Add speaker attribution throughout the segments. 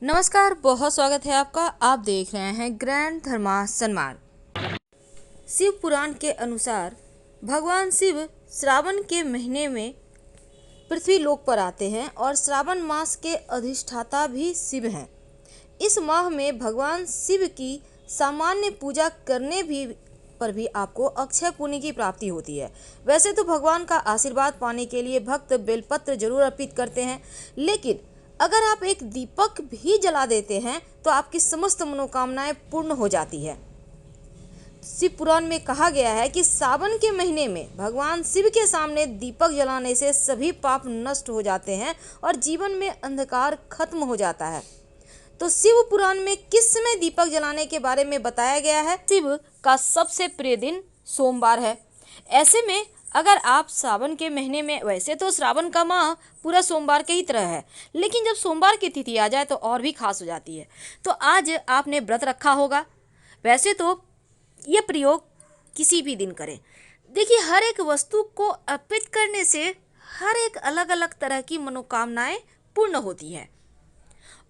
Speaker 1: नमस्कार, बहुत स्वागत है आपका। आप देख रहे हैं ग्रैंड धर्मा सन्मान। शिव पुराण के अनुसार भगवान शिव श्रावण के महीने में पृथ्वी लोक पर आते हैं और श्रावण मास के अधिष्ठाता भी शिव हैं। इस माह में भगवान शिव की सामान्य पूजा करने पर भी आपको अक्षय पुण्य की प्राप्ति होती है। वैसे तो भगवान का आशीर्वाद पाने के लिए भक्त बेलपत्र जरूर अर्पित करते हैं, लेकिन अगर आप एक दीपक भी जला देते हैं तो आपकी समस्त मनोकामनाएं पूर्ण हो जाती है। शिव पुराण में कहा गया है कि सावन के महीने में भगवान शिव के सामने दीपक जलाने से सभी पाप नष्ट हो जाते हैं और जीवन में अंधकार खत्म हो जाता है। तो शिव पुराण में किस समय दीपक जलाने के बारे में बताया गया है। शिव का सबसे प्रिय दिन सोमवार है। ऐसे में अगर आप सावन के महीने में, वैसे तो श्रावण का माह पूरा सोमवार के ही तरह है, लेकिन जब सोमवार की तिथि आ जाए तो और भी खास हो जाती है। तो आज आपने व्रत रखा होगा। वैसे तो यह प्रयोग किसी भी दिन करें। देखिए, हर एक वस्तु को अर्पित करने से हर एक अलग अलग तरह की मनोकामनाएं पूर्ण होती है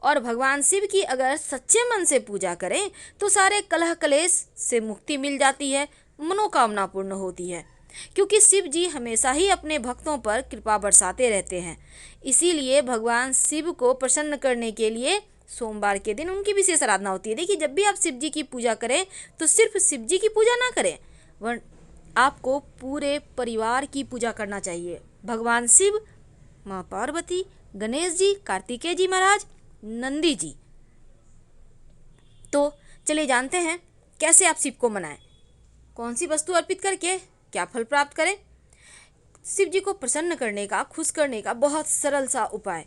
Speaker 1: और भगवान शिव की अगर सच्चे मन से पूजा करें तो सारे कलह कलेश से मुक्ति मिल जाती है, मनोकामना पूर्ण होती है, क्योंकि शिव जी हमेशा ही अपने भक्तों पर कृपा बरसाते रहते हैं। इसीलिए भगवान शिव को प्रसन्न करने के लिए सोमवार के दिन उनकी विशेष आराधना होती है। देखिए, जब भी आप शिव जी की पूजा करें तो सिर्फ शिव जी की पूजा ना करें, वरन आपको पूरे परिवार की पूजा करना चाहिए। भगवान शिव, माँ पार्वती, गणेश जी, कार्तिकेय जी महाराज, नंदी जी। तो चलिए जानते हैं कैसे आप शिव को मनाएं, कौन सी वस्तु अर्पित करके क्या फल प्राप्त करें। शिव जी को प्रसन्न करने का, खुश करने का बहुत सरल सा उपाय।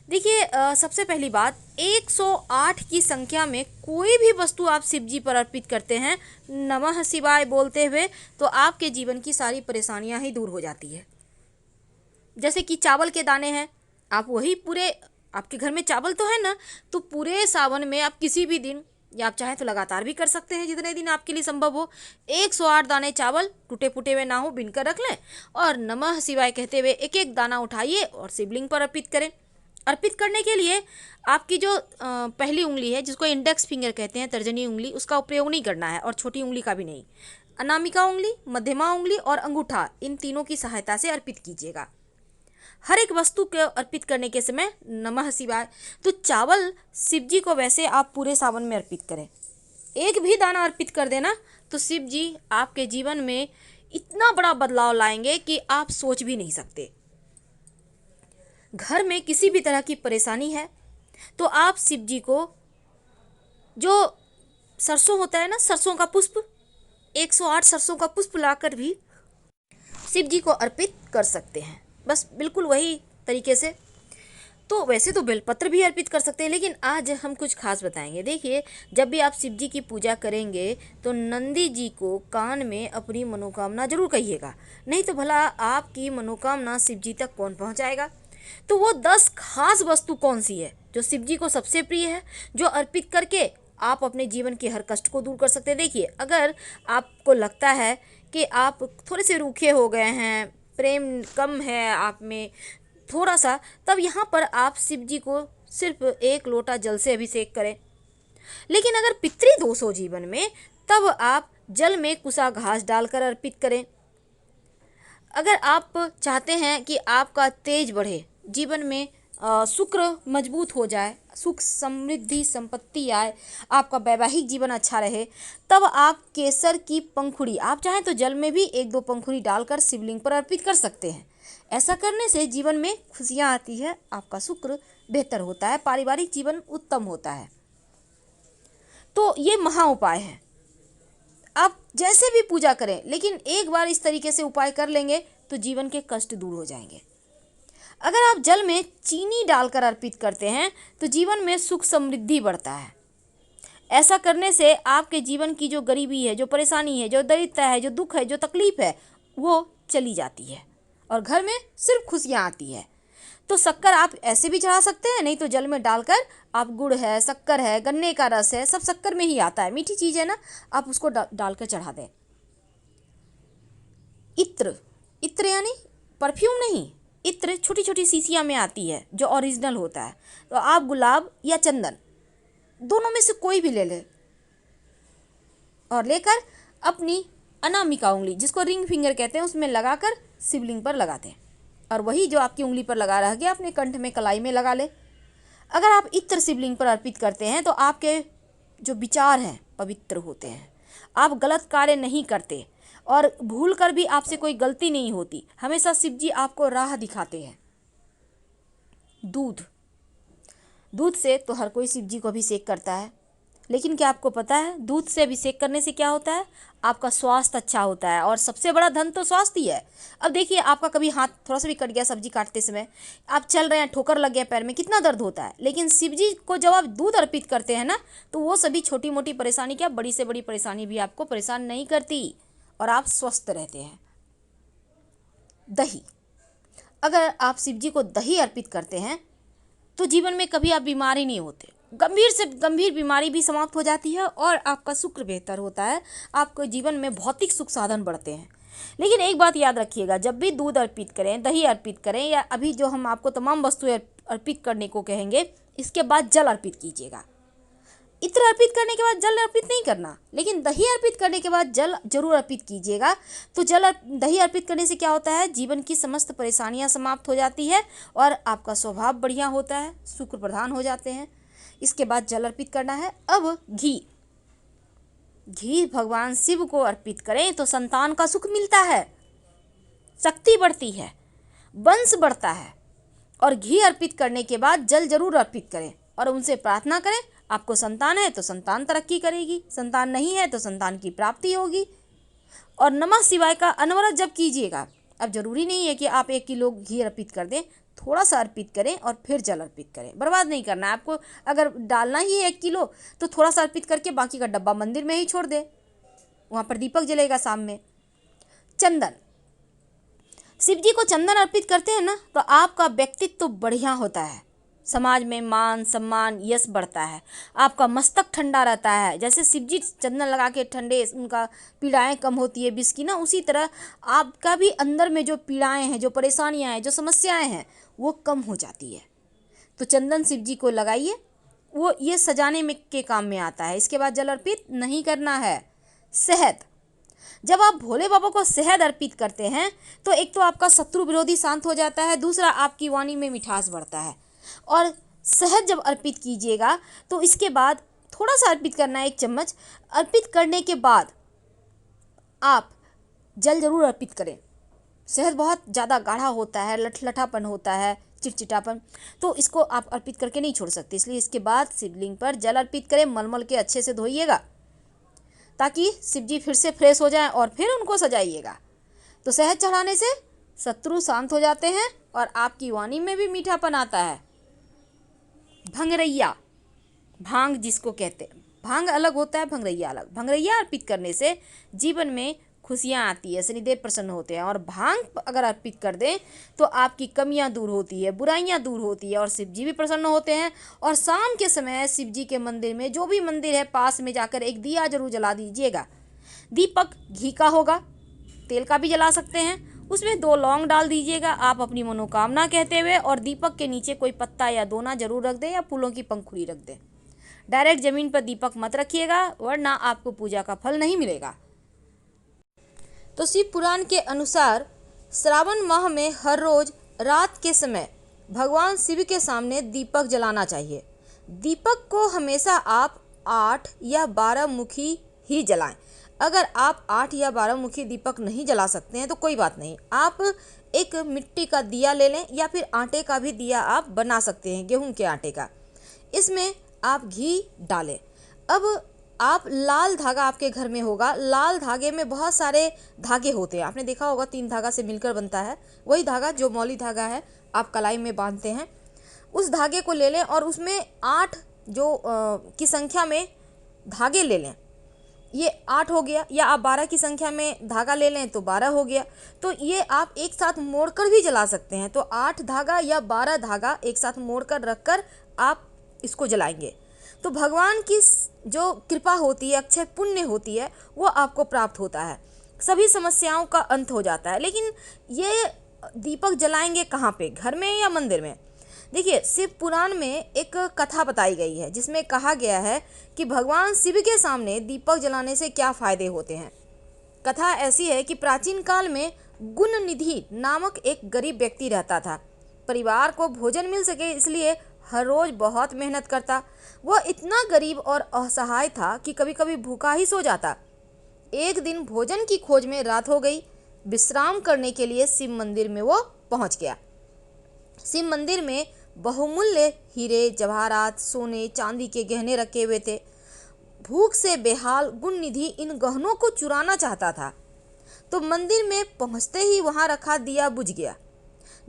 Speaker 1: देखिए, सबसे पहली बात, 108 की संख्या में कोई भी वस्तु आप शिव जी पर अर्पित करते हैं नमः शिवाय बोलते हुए, तो आपके जीवन की सारी परेशानियां ही दूर हो जाती है। जैसे कि चावल के दाने हैं, आप वही पूरे, आपके घर में चावल तो है ना, तो पूरे सावन में आप किसी भी दिन, या आप चाहें तो लगातार भी कर सकते हैं जितने दिन आपके लिए संभव हो, 108 दाने चावल टूटे फूटे हुए ना हो बीनकर रख लें और नमः शिवाय कहते हुए एक एक दाना उठाइए और शिवलिंग पर अर्पित करें। अर्पित करने के लिए आपकी जो पहली उंगली है, जिसको इंडेक्स फिंगर कहते हैं, तर्जनी उंगली, उसका उपयोग नहीं करना है और छोटी उंगली का भी नहीं। अनामिका उंगली, मध्यमा उंगली और अंगूठा, इन तीनों की सहायता से अर्पित कीजिएगा। हर एक वस्तु को अर्पित करने के समय नमः शिवाय। तो चावल शिव जी को वैसे आप पूरे सावन में अर्पित करें, एक भी दाना अर्पित कर देना तो शिव जी आपके जीवन में इतना बड़ा बदलाव लाएंगे कि आप सोच भी नहीं सकते। घर में किसी भी तरह की परेशानी है तो आप शिव जी को, जो सरसों होता है ना, सरसों का पुष्प, 108 सरसों का पुष्प लाकर भी शिव जी को अर्पित कर सकते हैं, बस बिल्कुल वही तरीके से। तो वैसे तो बेलपत्र भी अर्पित कर सकते हैं, लेकिन आज हम कुछ खास बताएंगे। देखिए, जब भी आप शिव जी की पूजा करेंगे तो नंदी जी को कान में अपनी मनोकामना जरूर कहिएगा, नहीं तो भला आपकी मनोकामना शिव जी तक कौन पहुंचाएगा। तो वो 10 खास वस्तु कौन सी है जो शिव जी को सबसे प्रिय है, जो अर्पित करके आप अपने जीवन के हर कष्ट को दूर कर सकते हैं। देखिए, अगर आपको लगता है कि आप थोड़े से रूखे हो गए हैं, प्रेम कम है आप में थोड़ा सा, तब यहाँ पर आप शिव जी को सिर्फ 1 लोटा जल से अभिषेक करें। लेकिन अगर पितृदोष हो जीवन में, तब आप जल में कुसा घास डालकर अर्पित करें। अगर आप चाहते हैं कि आपका तेज बढ़े, जीवन में शुक्र मजबूत हो जाए, सुख समृद्धि संपत्ति आए, आपका वैवाहिक जीवन अच्छा रहे, तब आप केसर की पंखुड़ी, आप चाहें तो जल में भी 1-2 पंखुड़ी डालकर शिवलिंग पर अर्पित कर सकते हैं। ऐसा करने से जीवन में खुशियाँ आती है, आपका शुक्र बेहतर होता है, पारिवारिक जीवन उत्तम होता है। तो ये महा उपाय है। आप जैसे भी पूजा करें, लेकिन एक बार इस तरीके से उपाय कर लेंगे तो जीवन के कष्ट दूर हो जाएंगे। अगर आप जल में चीनी डालकर अर्पित करते हैं तो जीवन में सुख समृद्धि बढ़ता है। ऐसा करने से आपके जीवन की जो गरीबी है, जो परेशानी है, जो दरिद्रता है, जो दुख है, जो तकलीफ है, वो चली जाती है और घर में सिर्फ खुशियाँ आती है। तो शक्कर आप ऐसे भी चढ़ा सकते हैं, नहीं तो जल में डालकर आप गुड़ है, शक्कर है, गन्ने का रस है, सब शक्कर में ही आता है, मीठी चीज़ है ना, आप उसको डालकर चढ़ा दें। इत्र, इत्र यानी परफ्यूम नहीं, इत्र छोटी छोटी शीशियाँ में आती है जो ओरिजिनल होता है। तो आप गुलाब या चंदन दोनों में से कोई भी ले लें और लेकर अपनी अनामिका उंगली, जिसको रिंग फिंगर कहते हैं, उसमें लगाकर शिवलिंग पर लगाते हैं। और वही जो आपकी उंगली पर लगा रह गया अपने कंठ में कलाई में लगा ले। अगर आप इत्र शिवलिंग पर अर्पित करते हैं तो आपके जो विचार हैं पवित्र होते हैं, आप गलत कार्य नहीं करते और भूल कर भी आपसे कोई गलती नहीं होती। हमेशा शिव जी आपको राह दिखाते हैं। दूध से तो हर कोई शिव जी को अभिषेक करता है, लेकिन क्या आपको पता है दूध से अभिषेक करने से क्या होता है? आपका स्वास्थ्य अच्छा होता है, और सबसे बड़ा धन तो स्वास्थ्य ही है। अब देखिए, आपका कभी हाथ थोड़ा सा भी कट गया सब्जी काटते समय, आप चल रहे हैं, ठोकर लग गया पैर में, कितना दर्द होता है। लेकिन शिव जी को जब आप दूध अर्पित करते हैं ना, तो वो सभी छोटी मोटी परेशानी, क्या बड़ी से बड़ी परेशानी भी आपको परेशान नहीं करती और आप स्वस्थ रहते हैं। दही, अगर आप शिव जी को दही अर्पित करते हैं तो जीवन में कभी आप बीमार ही नहीं होते। गंभीर से गंभीर बीमारी भी समाप्त हो जाती है और आपका शुक्र बेहतर होता है। आपको जीवन में भौतिक सुख साधन बढ़ते हैं। लेकिन एक बात याद रखिएगा, जब भी दूध अर्पित करें, दही अर्पित करें, या अभी जो हम आपको तमाम वस्तुएं अर्पित करने को कहेंगे, इसके बाद जल अर्पित कीजिएगा। इत्र अर्पित करने के बाद जल अर्पित नहीं करना, लेकिन दही अर्पित करने के बाद जल जरूर अर्पित कीजिएगा। तो दही अर्पित करने से क्या होता है? जीवन की समस्त परेशानियां समाप्त हो जाती है और आपका स्वभाव बढ़िया होता है, शुक्र प्रधान हो जाते हैं। इसके बाद जल अर्पित करना है। अब घी भगवान शिव को अर्पित करें तो संतान का सुख मिलता है, शक्ति बढ़ती है, वंश बढ़ता है। और घी अर्पित करने के बाद जल जरूर अर्पित करें और उनसे प्रार्थना करें। आपको संतान है तो संतान तरक्की करेगी, संतान नहीं है तो संतान की प्राप्ति होगी। और नमः शिवाय का अनवरत जप कीजिएगा। अब जरूरी नहीं है कि आप 1 किलो घी अर्पित कर दें, थोड़ा सा अर्पित करें और फिर जल अर्पित करें। बर्बाद नहीं करना है आपको। अगर डालना ही है 1 किलो तो थोड़ा सा अर्पित करके बाकी का डब्बा मंदिर में ही छोड़ दें, वहाँ पर दीपक जलेगा शाम में। चंदन, शिव जी को चंदन अर्पित करते हैं ना, तो आपका व्यक्तित्व तो बढ़िया होता है, समाज में मान सम्मान यश बढ़ता है, आपका मस्तक ठंडा रहता है। जैसे शिव जी चंदन लगा के ठंडे, उनका पीड़ाएं कम होती है विष की ना, उसी तरह आपका भी अंदर में जो पीड़ाएं हैं, जो परेशानियां हैं, जो समस्याएं हैं, वो कम हो जाती है। तो चंदन शिव जी को लगाइए, वो ये सजाने में के काम में आता है। इसके बाद जल अर्पित नहीं करना है। शहद, जब आप भोले बाबा को शहद अर्पित करते हैं तो एक तो आपका शत्रु विरोधी शांत हो जाता है, दूसरा आपकी वाणी में मिठास बढ़ता है। और शहद जब अर्पित कीजिएगा तो इसके बाद थोड़ा सा अर्पित करना है, 1 चम्मच। अर्पित करने के बाद आप जल जरूर अर्पित करें। शहद बहुत ज़्यादा गाढ़ा होता है, लठलठापन होता है, चिटचिटापन, तो इसको आप अर्पित करके नहीं छोड़ सकते। इसलिए इसके बाद शिवलिंग पर जल अर्पित करें, मलमल के अच्छे से धोइएगा ताकि शिव जी फिर से फ्रेश हो जाएं और फिर उनको सजाइएगा। तो शहद चढ़ाने से शत्रु शांत हो जाते हैं और आपकी वाणी में भी मीठापन आता है। भंगरैया, भांग जिसको कहते हैं, भांग अलग होता है, भंगरैया अलग। भंगरैया अर्पित करने से जीवन में खुशियाँ आती है, शनिदेव प्रसन्न होते हैं। और भांग अगर अर्पित कर दें तो आपकी कमियां दूर होती है, बुराइयां दूर होती है और शिव जी भी प्रसन्न होते हैं। और शाम के समय शिव जी के मंदिर में, जो भी मंदिर है पास में, जाकर एक दिया जरूर जला दीजिएगा। दीपक घी का होगा, तेल का भी जला सकते हैं, उसमें 2 लौंग डाल दीजिएगा आप अपनी मनोकामना कहते हुए, और दीपक के नीचे कोई पत्ता या दोना जरूर रख दें या फूलों की पंखुड़ी रख दें। डायरेक्ट जमीन पर दीपक मत रखिएगा, वरना आपको पूजा का फल नहीं मिलेगा। तो शिव पुराण के अनुसार श्रावण माह में हर रोज रात के समय भगवान शिव के सामने दीपक जलाना चाहिए। दीपक को हमेशा आप 8 या 12 मुखी ही जलाएं। अगर आप 8 या 12 मुखी दीपक नहीं जला सकते हैं तो कोई बात नहीं, आप एक मिट्टी का दिया ले लें या फिर आटे का भी दिया आप बना सकते हैं, गेहूं के आटे का। इसमें आप घी डालें। अब आप लाल धागा आपके घर में होगा, लाल धागे में बहुत सारे धागे होते हैं, आपने देखा होगा 3 धागा से मिलकर बनता है, वही धागा जो मौली धागा है आप कलाई में बांधते हैं, उस धागे को ले लें और उसमें 8 की संख्या में धागे ले लें। ये 8 हो गया, या आप 12 की संख्या में धागा ले लें तो 12 हो गया। तो ये आप एक साथ मोड़कर भी जला सकते हैं। तो 8 धागा या 12 धागा एक साथ मोड़कर रखकर आप इसको जलाएंगे तो भगवान की जो कृपा होती है, अक्षय पुण्य होती है, वो आपको प्राप्त होता है, सभी समस्याओं का अंत हो जाता है। लेकिन ये दीपक जलाएंगे कहाँ पे, घर में या मंदिर में? देखिए, शिव पुराण में एक कथा बताई गई है जिसमें कहा गया है कि भगवान शिव के सामने दीपक जलाने से क्या फायदे होते हैं। कथा ऐसी है कि प्राचीन काल में गुण निधि नामक एक गरीब व्यक्ति रहता था। परिवार को भोजन मिल सके इसलिए हर रोज बहुत मेहनत करता। वह इतना गरीब और असहाय था कि कभी कभी भूखा ही सो जाता। एक दिन भोजन की खोज में रात हो गई। विश्राम करने के लिए शिव मंदिर में वो पहुंच गया। शिव मंदिर में बहुमूल्य हीरे, जवाहरात, सोने, चांदी के गहने रखे हुए थे। भूख से बेहाल गुण निधि इन गहनों को चुराना चाहता था, तो मंदिर में पहुंचते ही वहां रखा दिया बुझ गया,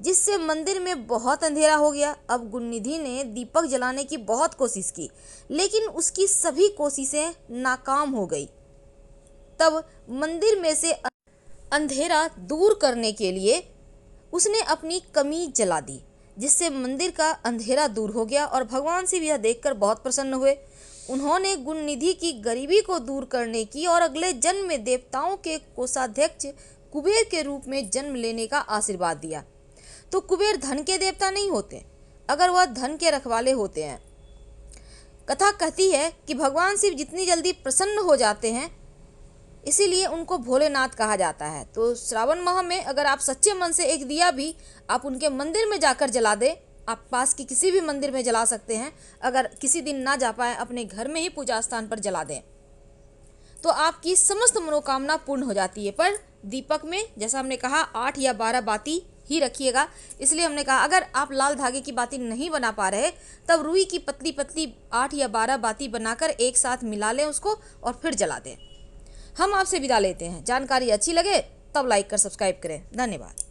Speaker 1: जिससे मंदिर में बहुत अंधेरा हो गया। अब गुण निधि ने दीपक जलाने की बहुत कोशिश की, लेकिन उसकी सभी कोशिशें नाकाम हो गई। तब मंदिर में से अंधेरा दूर करने के लिए उसने अपनी कमीज जला दी, जिससे मंदिर का अंधेरा दूर हो गया और भगवान शिव यह देखकर बहुत प्रसन्न हुए। उन्होंने गुण निधि की गरीबी को दूर करने की और अगले जन्म में देवताओं के कोषाध्यक्ष कुबेर के रूप में जन्म लेने का आशीर्वाद दिया। तो कुबेर धन के देवता नहीं होते, अगर वह धन के रखवाले होते हैं। कथा कहती है कि भगवान शिव जितनी जल्दी प्रसन्न हो जाते हैं, इसीलिए उनको भोलेनाथ कहा जाता है। तो श्रावण माह में अगर आप सच्चे मन से एक दिया भी आप उनके मंदिर में जाकर जला दें, आप पास की किसी भी मंदिर में जला सकते हैं। अगर किसी दिन ना जा पाए, अपने घर में ही पूजा स्थान पर जला दें, तो आपकी समस्त मनोकामना पूर्ण हो जाती है। पर दीपक में जैसा हमने कहा 8 या 12 बाती ही रखिएगा। इसलिए हमने कहा अगर आप लाल धागे की बाती नहीं बना पा रहे, तब रुई की पतली पतली 8 या 12 बाती बनाकर एक साथ मिला लें उसको और फिर जला दें। हम आपसे विदा लेते हैं। जानकारी अच्छी लगे तब लाइक कर सब्सक्राइब करें। धन्यवाद।